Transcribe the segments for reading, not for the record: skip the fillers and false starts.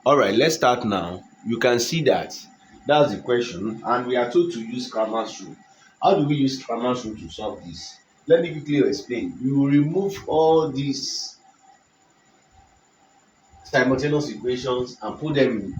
All right, let's start now. You can see that that's the question, and we are told to use Cramer's rule. How do we use Cramer's rule to solve this? Let me quickly explain. You will remove all these simultaneous equations and put them in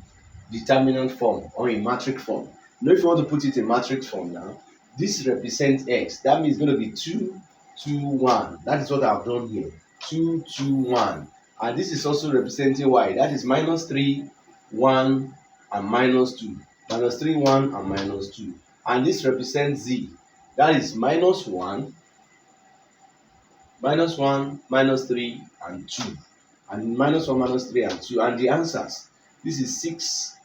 determinant form or in matrix form. Now, if you want to put it in matrix form now, this represents x. That means it's going to be 2, 2, 1. That is what I've done here. 2, 2, 1. And this is also representing y. That is minus 3, 1, and minus 2. Minus 3, 1, and minus 2. And this represents z. That is minus 1, minus 1, minus 3, and 2. And minus 1, minus 3, and 2. And the answers. This is 6,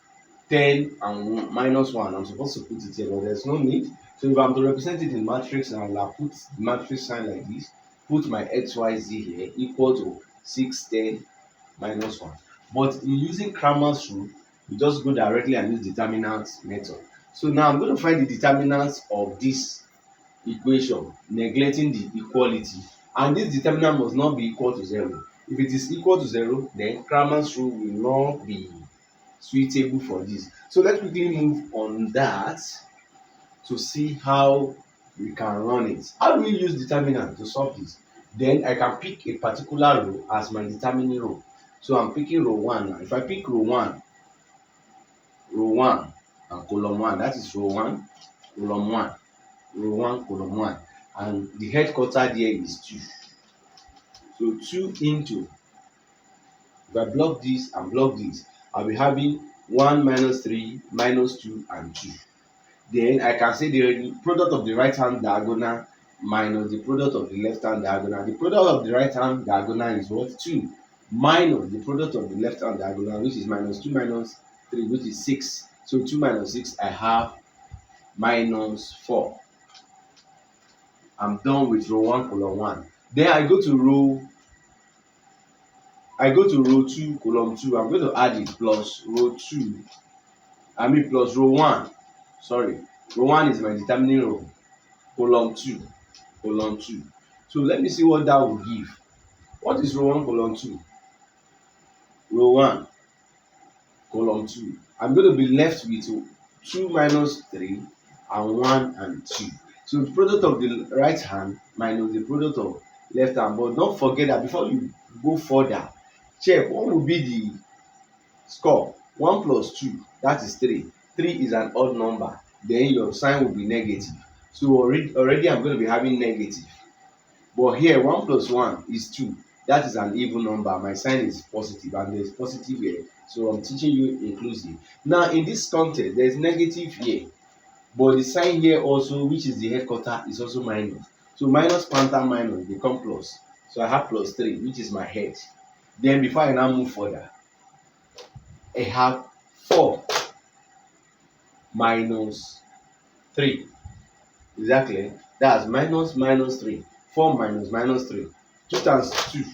10, and minus 1. I'm supposed to put it here, but there's no need. So if I'm to represent it in matrix, I'll put the matrix sign like this. Put my xyz here equal to 6, 10, minus 1. But in using Cramer's rule, you just go directly and use determinant method. So now I'm going to find the determinants of this equation, neglecting the equality. And this determinant must not be equal to 0. If it is equal to 0, then Cramer's rule will not be suitable for this. So let's quickly move on that to see how we can run it. How do we use determinant to solve this? Then I can pick a particular row as my determining row. So I'm picking row 1 now. If I pick row 1, and column 1, that is row 1, column 1, row 1, column 1. And the headquarter there is 2. So 2 into, if I block this and block this, I'll be having 1 minus 3 minus 2 and 2. Then I can say the product of the right hand diagonal minus the product of the left hand diagonal. The product of the right hand diagonal is what? 2 minus the product of the left hand diagonal, which is minus 2 minus 3, which is 6. So 2 minus 6, I have minus 4. I'm done with row 1, column 1. Then I go to row 2, column 2. I'm going to add it plus row 2. Plus row 1. Sorry. Row 1 is my determining row. Column 2. Column 2. So let me see what that will give. What is row 1, column 2? Row 1, column 2. I'm going to be left with 2 minus 3 and 1 and 2. So the product of the right hand minus the product of left hand. But don't forget that before you go further, check what will be the score. 1 plus 2, that is 3. 3 is an odd number. Then your sign will be negative. So already I'm going to be having negative. But here 1 plus 1 is 2. That is an even number. My sign is positive and there's positive here. So I'm teaching you inclusive. Now in this context, there's negative here. But the sign here also, which is the headquarter, is also minus. So minus quanta minus become plus. So I have plus 3, which is my head. Then before I now move further, I have 4 minus 3. Exactly. That's minus minus 3. 4 minus minus 3. 2 times 2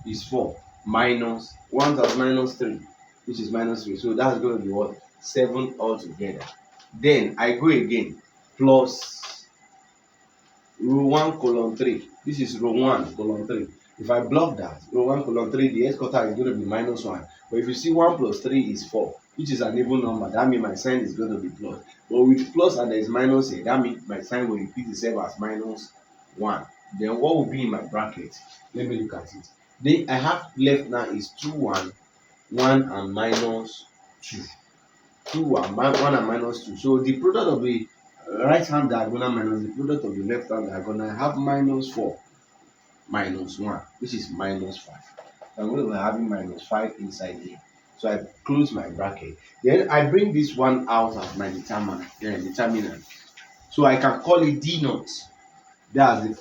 is 4. Minus 1 times minus 3, which is minus 3. So that's going to be what? 7 altogether. Then I go again. Plus row 1, column 3. This is row 1, column 3. If I block that, row 1, column 3, the headquarter is going to be minus 1. But if you see 1 plus 3 is 4, which is an even number, that means my sign is going to be plus. But with plus and there is minus here, that means my sign will repeat itself as minus 1. Then what will be in my bracket? Let me look at it. Then I have left now is 2, 1, 1 and minus 2. 2, 1, 1 and minus 2. So the product of the right hand diagonal minus the product of the left hand diagonal, I have minus 4 minus 1, which is minus 5. I'm going to be having minus 5 inside here. So I close my bracket. Then I bring this one out as my determinant. So I can call it D naught. That's the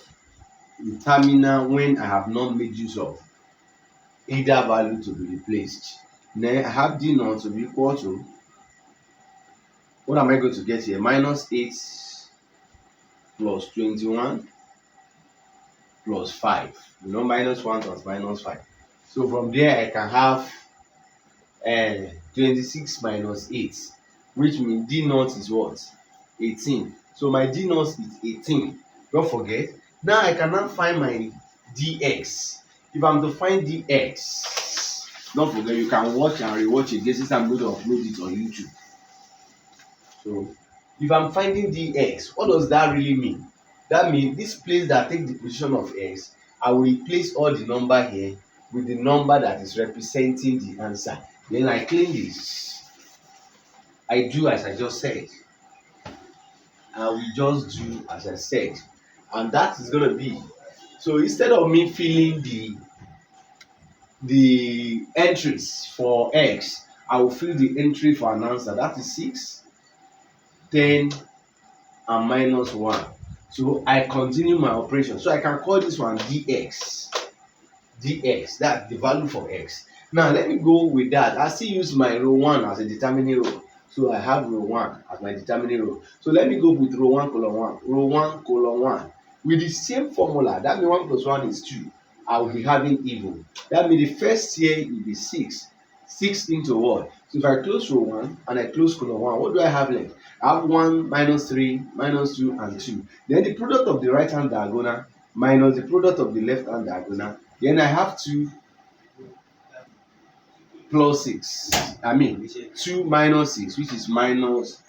determinant when I have not made use of either value to be replaced. Then I have D naught to be equal to, what am I going to get here? Minus 8 plus 21 plus 5. Minus 1 plus minus 5. So from there I can have 26 minus 8, which means D naught is what? 18. So my D naught is 18. Don't forget. Now I can now find my dx. If I'm to find dx, Don't forget you can watch and rewatch again since I'm going to upload it on YouTube. So if I'm finding dx, what does that really mean? That means this place that take the position of x, I will replace all the number here with the number that is representing the answer. Then I clean this. I do as I just said. I will just do as I said. And that is going to be. So instead of me filling the entries for x, I will fill the entry for an answer. That is 6, 10, and minus 1. So I continue my operation. So I can call this one dx. Dx, that's the value for x. Now let me go with that. I still use my row 1 as a determining row. So I have row 1 as my determining row. So let me go with row 1 column 1. Row 1 column 1. With the same formula, that means 1 plus 1 is 2. I will be having even. That means the first here will be 6. 6 into what? So if I close row 1 and I close column 1, what do I have left? I have 1 minus 3 minus 2 and 2. Then the product of the right hand diagonal minus the product of the left hand diagonal. Then I have 2 plus 6. I mean 2 minus 6, which is minus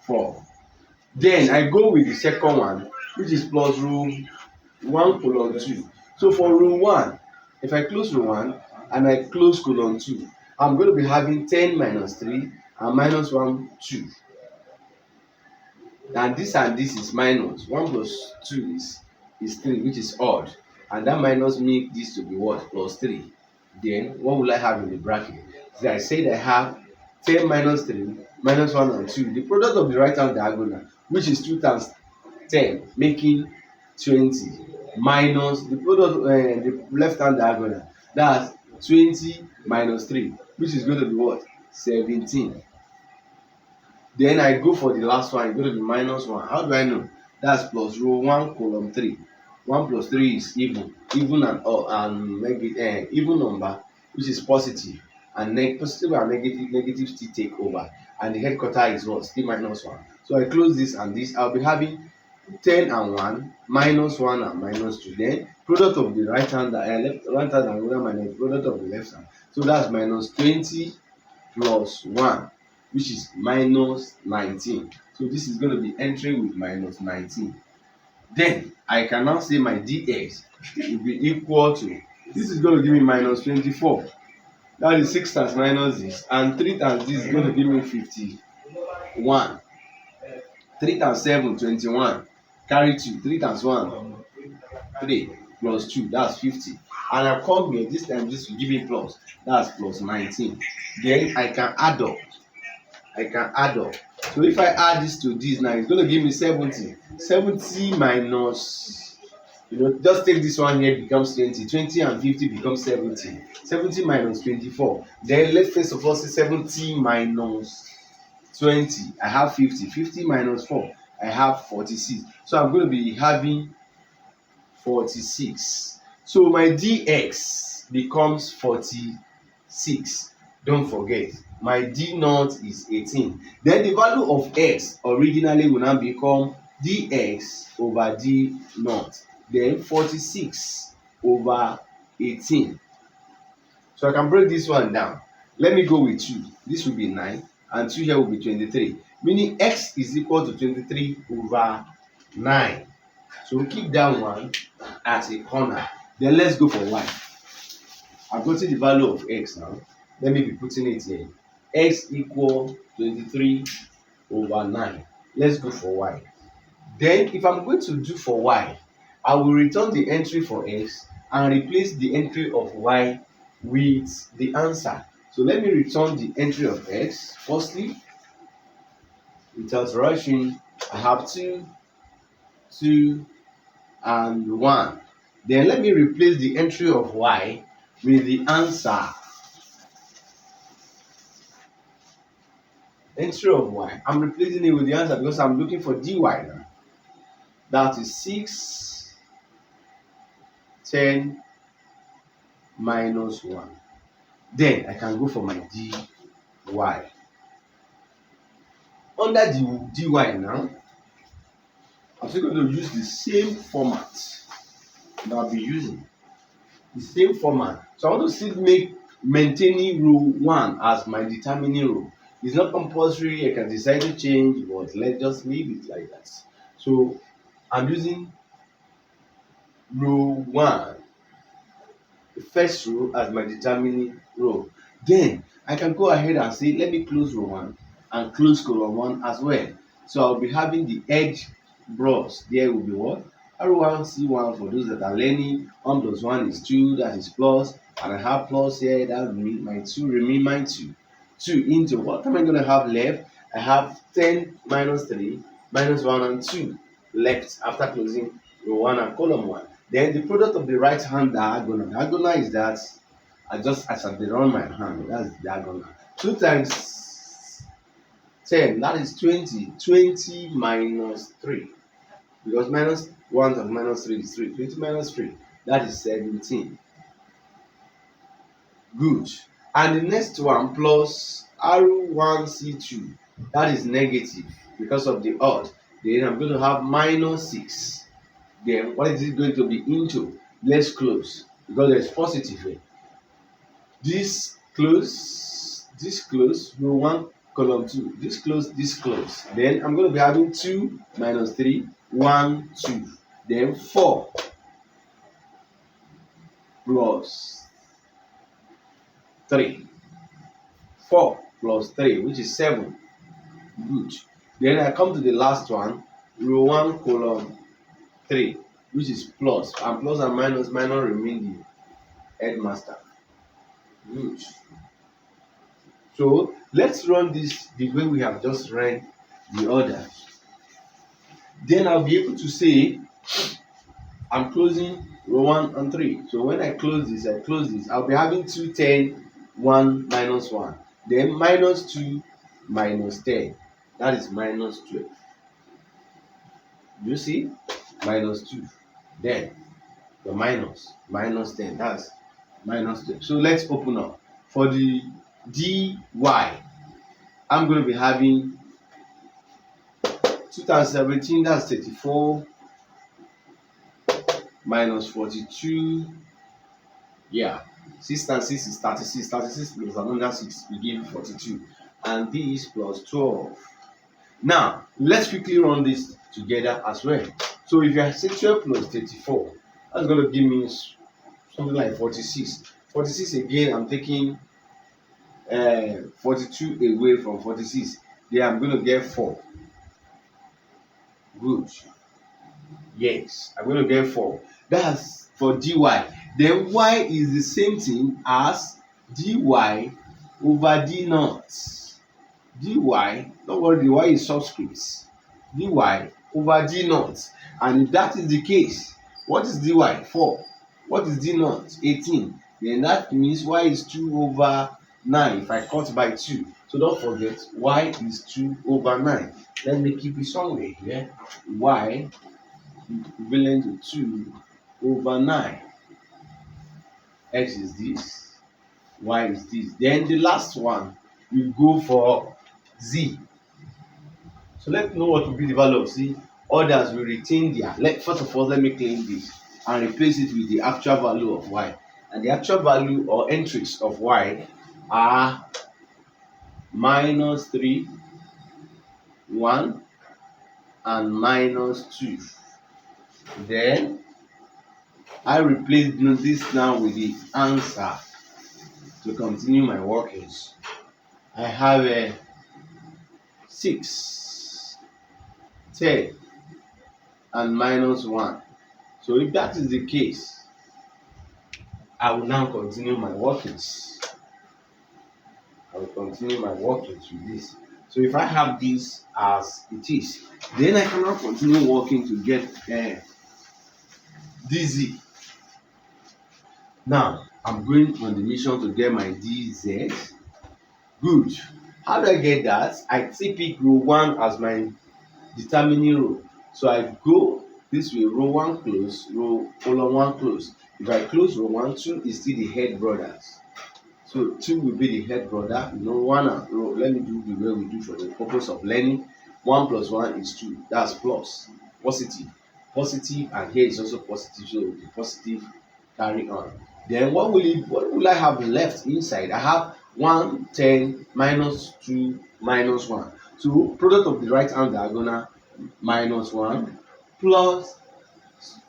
4. Then I go with the second one, which is plus row 1 colon 2. So for row 1, if I close row 1 and I close colon 2, I'm going to be having 10 minus 3 and minus 1, 2. And this is minus. 1 plus 2 is 3, which is odd. And that minus make this to be what? Plus 3. Then what will I have in the bracket? So I said I have 10 minus 3 minus 1 and 2. The product of the right hand diagonal, which is 2 times 10, making 20, minus the product the left hand diagonal, that's 20 minus 3, which is going to be what? 17. Then I go for the last one, it's going to be minus 1. How do I know? That's plus row 1 column 3. 1 plus 3 is even and even number, which is positive, and positive and negative still take over, and the headquarter is what? Still minus 1. So I close this and this. I'll be having 10 and 1 minus 1 and minus 2. Then product of the right hand and minus product of the left hand. So that's minus 20 plus 1, which is minus 19. So this is going to be entering with minus 19. Then I can now say my dx will be equal to, this is going to give me minus 24. That is 6 times minus this, and 3 times this is going to give me 51. 3 times 7, 21. Carry 2. 3 times 1, 3 plus 2, that's 50. And I come here, this time this will give me plus, that's plus 19. Then I can add up. So if I add this to this now, it's going to give me 70. 70 minus, just take this one here, becomes 20. 20 and 50 becomes 70. 70 minus 24. Then let's first of all say 70 minus 20. I have 50. 50 minus 4. I have 46. So I'm going to be having 46. So my dx becomes 46. Don't forget, my d naught is 18. Then the value of x originally will now become dx over d naught. Then 46 over 18. So I can break this one down. Let me go with 2. This will be 9, and 2 here will be 23. Meaning x is equal to 23 over 9. So we keep that one at a corner. Then let's go for y. I've gotten the value of x now. Let me be putting it here. X equal 23 over 9. Let's go for y. Then if I'm going to do for y, I will return the entry for x and replace the entry of y with the answer. So let me return the entry of x. Firstly, without rushing, I have 2, 2, and 1. Then let me replace the entry of y with the answer. Entry of y, I'm replacing it with the answer because I'm looking for dy now. That is 6, 10 minus 1. Then I can go for my dy. Under the dy now, I'm still going to use the same format that I'll be using. The same format. So I want to still make maintaining row 1 as my determining row. It's not compulsory, I can decide to change, but let's just leave it like that. So I'm using row 1, the first row, as my determining row. Then I can go ahead and say let me close row 1 and close column 1 as well. So I'll be having the edge bros. There will be what? R1 C1 for those that are learning. 1 plus 1 is 2, that is plus, and I have plus here, that will mean my 2 remain my 2. 2 into what am I going to have left? I have 10 minus 3 minus 1 and 2 left after closing row 1 and column 1. Then the product of the right hand diagonal. Diagonal is that as I run my hand, that's diagonal. 2 times 10, that is 20. 20 minus 3. Because minus 1 and minus 3 is 3. 20 minus 3, that is 17. Good. And the next one plus R1C2, that is negative because of the odd. Then I'm going to have minus 6. Then what is it going to be into? Let's close because there's positive here. This close, row 1, column 2. This close. Then I'm going to be having 2 minus 3, 1, 2. Then 4 plus 3. 4 plus 3, which is 7. Good. Then I come to the last one, row 1, column 3, which is plus. And plus and minus remain the headmaster. Good. So let's run this the way we have just ran the order. Then I'll be able to say I'm closing row 1 and 3. So when I close this, I'll be having 2, 10, 1, minus 1. Then minus 2, minus 10. That is minus 12. You see? Minus 2. Then the minus 10. That's minus 12. So let's open up. For the dy, I'm going to be having 2017, that's 34, minus 42. Yeah, 6 times 6 is 36. 36 plus another 6 will give you 42. And this plus 12. Now, let's quickly run this together as well. So if you have 12 plus 34, that's going to give me something like 46. 46 again, I'm taking 42 away from 46. Then I'm going to get 4. Good. Yes, I'm going to get 4. That's for dy. Then y is the same thing as dy over d naught. Dy, don't worry, the y is subscripts. Dy over d naught. And if that is the case, what is dy? 4. What is d naught? 18. Then that means y is 2 over 9 if I cut by 2. So don't forget, y is 2 over 9. Let me keep it somewhere here. Y equivalent to 2 over 9. X is this, y is this. Then the last one, we go for z. So let's know what will be the value of z. Others will retain their. First of all, let me claim this and replace it with the actual value of y. And the actual value or entries of y are minus 3, 1, and minus 2. Then I replace this now with the answer to continue my workings. I have a 6, 10, and minus 1. So if that is the case, I will now continue my workings. With this. So if I have this as it is, then I cannot continue working to get dz. Now I'm going on the mission to get my dz. Good. How do I get that? I pick row 1 as my determining row. So I go this way, row 1 close, row column 1 close. If I close row 1, 2 is still the head brothers. So 2 will be the head brother. 1 and row. Let me do the way we do for the purpose of learning. 1 plus 1 is 2. That's plus. Positive. Positive, and here is also positive. So the positive carry on. Then what will I have left inside? I have 1, 10 minus 2 minus 1. So product of the right hand diagonal minus 1 plus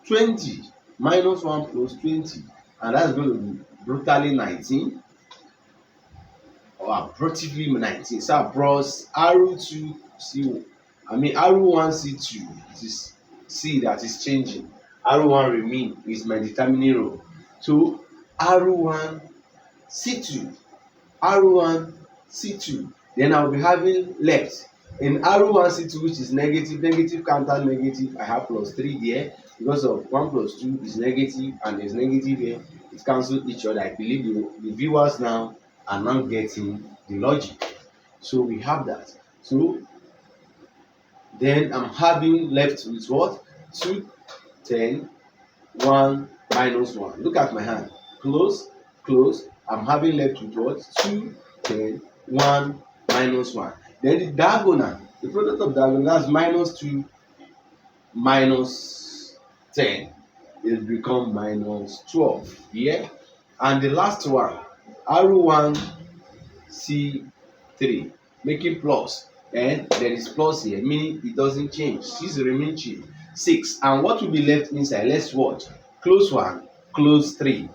20 minus 1 plus 20, and that's going to be brutally 19 or approximately 19. So I brought R2 C, I mean R1 C2. It is C that is changing. R1 remain is my determining role. So R1 C2, R1 C2. Then I'll be having left in R1 C2, which is negative, negative counter negative. I have plus 3 there because of 1 plus 2 is negative and there's negative here. It cancels each other. I believe the viewers now are now getting the logic. So we have that. So then I'm having left with what? 2, 10, 1 minus 1. Look at my hand. Close, close. I'm having left with what? 2, 10, 1 minus 1. Then the diagonal, the product of diagonal, that's minus 2 minus 10. It become minus 12. Yeah? And the last one, R1 C3, making plus. And there is plus here, meaning it doesn't change. 6 remain 6. And what will be left inside? Let's watch. Close 1, close 3.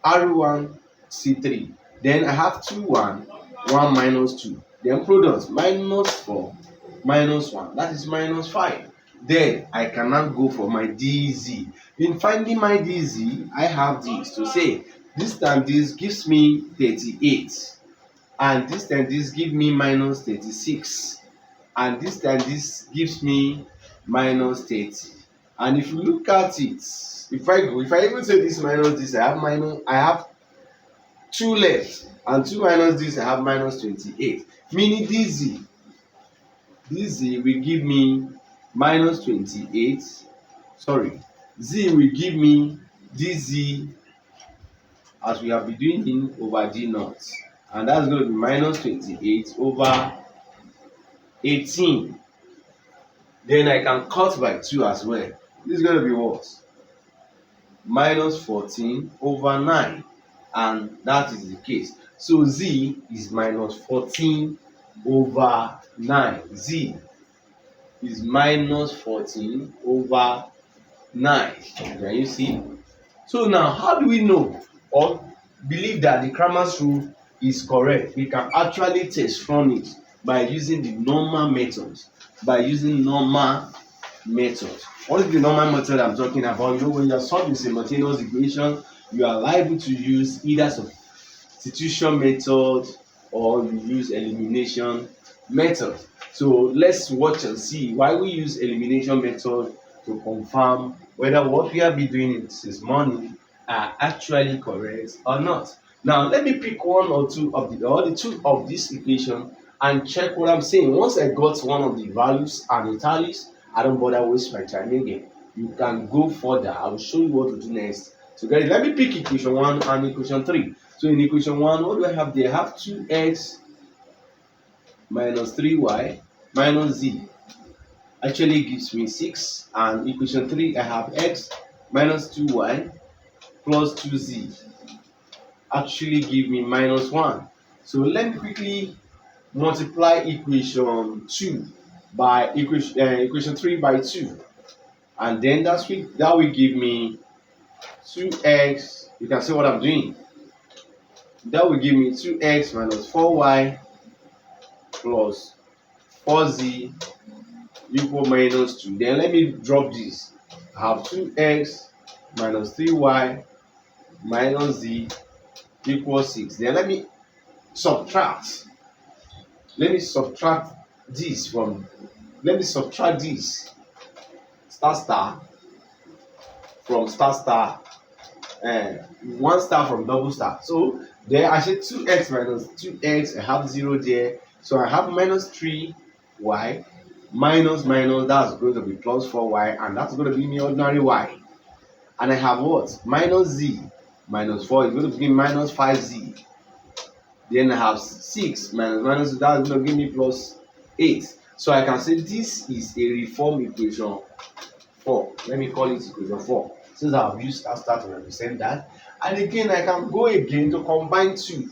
R1 C3. Then I have 2, 1, 1 minus 2. Then product minus 4 minus 1. That is minus 5. Then I can now go for my DZ. In finding my DZ, I have this to say this time this gives me 38. And this time this gives me minus 36. And this time this gives me minus 30. And if you look at it, if I even say this minus this, I have 2 left, and 2 minus this, I have minus 28. Meaning this Z will give me minus 28. Sorry, Z will give me DZ as we have been doing in over D naught, and that's going to be minus 28 over 18. Then I can cut by 2 as well. This is going to be what? Minus 14 over 9. And that is the case. So Z is minus 14 over 9. Z is minus 14 over 9. Can you see? So now, how do we know or believe that the Cramer's rule is correct? We can actually test from it by using the normal methods. What is the normal method I'm talking about? You know, when you are solving simultaneous equation, you are liable to use either substitution method or you use elimination method. So let's watch and see why we use elimination method to confirm whether what we have been doing since morning are actually correct or not. Now let me pick one or two of the two of this equation and check what I'm saying. Once I got one of the values and italics, I don't bother waste my time again. You can go further. I will show you what to do next. So guys, let me pick equation 1 and equation 3. So in equation 1, what do I have there? I have 2x minus 3y minus z. Actually gives me 6. And equation 3, I have x minus 2y plus 2z. Actually give me minus 1. So let me quickly multiply equation 2 by equation 3 by 2. And then that will give me 2x. You can see what I'm doing. That will give me 2x minus 4y plus 4z equal minus 2. Then let me drop this. I have 2x minus 3y minus z equals 6. Then let me subtract. Let me subtract this from star from star and 1 star from double star. So there I said 2x minus 2x, I have 0 there. So I have minus 3y minus, that's going to be plus 4y, and that's going to be me ordinary y. And I have what? Minus z minus 4 is going to give me minus 5z. Then I have 6 minus, that's going to give me plus 8. So I can say this is a reform equation 4. Let me call it equation 4. Since I've used star to represent that. And again, I can go again to combine 2.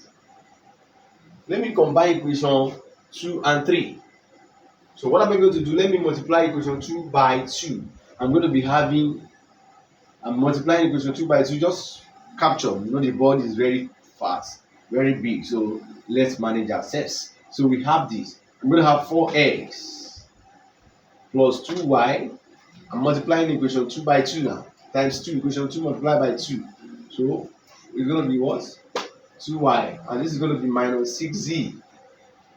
Let me combine equation 2 and 3. So what am I going to do? Let me multiply equation 2 by 2. I'm going to be having, I'm multiplying equation 2 by 2. Just capture. The board is very fast, very big. So let's manage ourselves. So we have this. I'm going to have 4x plus 2y. I'm multiplying equation 2 by 2 now. Times 2. Equation 2 multiplied by 2. So it's going to be what? 2y. And this is going to be minus 6z.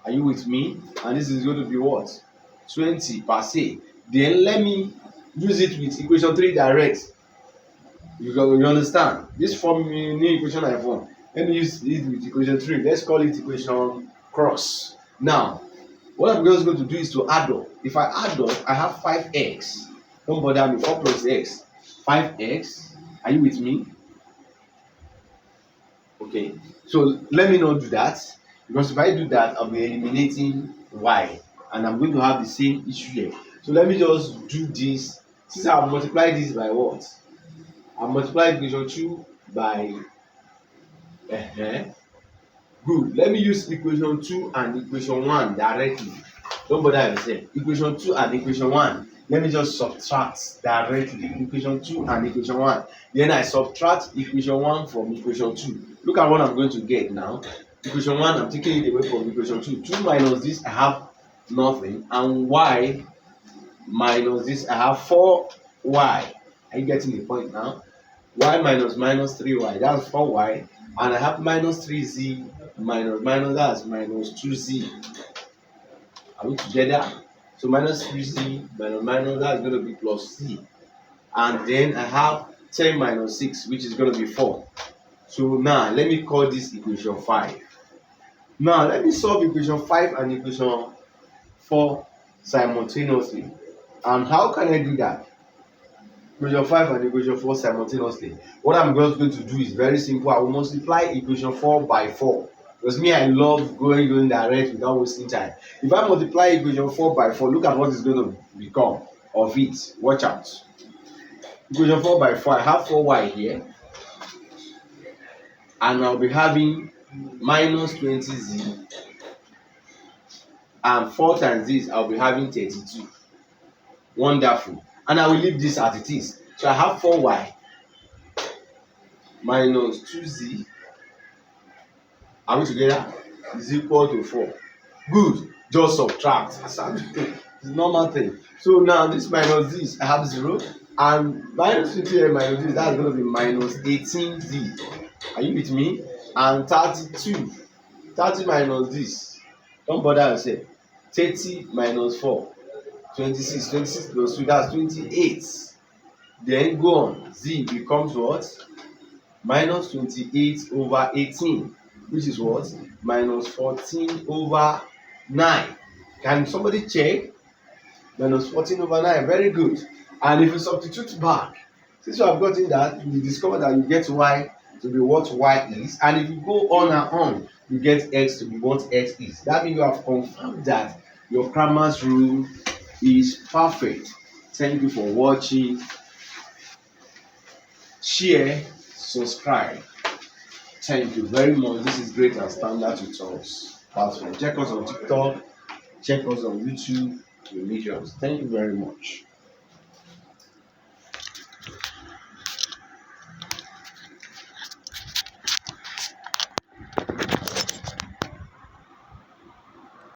Are you with me? And this is going to be what? 20 per se. Then let me use it with equation 3 direct. You understand? This form new equation I form. Let me use it with equation 3. Let's call it equation cross. Now, what I'm just going to do is to add up. If I add up, I have 5x. Don't bother me. 4 plus x. 5x. Are you with me? Okay. So let me not do that. Because if I do that, I'll be eliminating y. And I'm going to have the same issue here. So let me just do this. Since I've multiplied this by what? I've multiplied equation 2 by good. Let me use equation 2 and equation 1 directly. Don't bother yourself. Equation 2 and equation 1. Let me just subtract directly. Equation 2 and equation 1. Then I subtract equation 1 from equation 2. Look at what I'm going to get now. Equation 1, I'm taking it away from equation 2. 2 minus this, I have nothing. And y minus this, I have 4y. Are you getting the point now? Y minus 3y, that's 4y. And I have minus 3z minus, that's minus 2z. Are we together? So minus 3z minus, that's going to be plus z. And then I have 10 minus 6, which is going to be 4. So now, let me call this equation 5. Now, let me solve equation 5 and equation 4 simultaneously. And how can I do that? Equation 5 and equation 4 simultaneously. What I'm just going to do is very simple. I will multiply equation 4 by 4. Because me, I love going direct without wasting time. If I multiply equation 4 by 4, look at what it's going to become of it. Watch out. Equation 4 by 4, I have 4y here. And I'll be having minus 20z. And 4 times this, I'll be having 32. Wonderful. And I will leave this as it is. So I have 4y minus 2z. Are we together? Is equal to 4. Good. Just subtract. It's a normal thing. So now this minus this, I have 0. And minus 20 minus this, that's going to be minus 18z. Are you with me? And 32. 30 minus this. Don't bother yourself. 30 minus 4. 26. 26 plus 2, that's 28. Then go on. Z becomes what? Minus 28 over 18. Which is what? Minus 14 over 9. Can somebody check? Minus 14 over 9. Very good. And if you substitute back, since you have gotten that, you discover that you get y to be what y is. And if you go on and on, you get x to be what x is. That means you have confirmed that your Cramer's rule is perfect. Thank you for watching. Share, subscribe. Thank you very much. This is Great and Standard Tutorials platform. Check us on TikTok, check us on YouTube, religions. Thank you very much.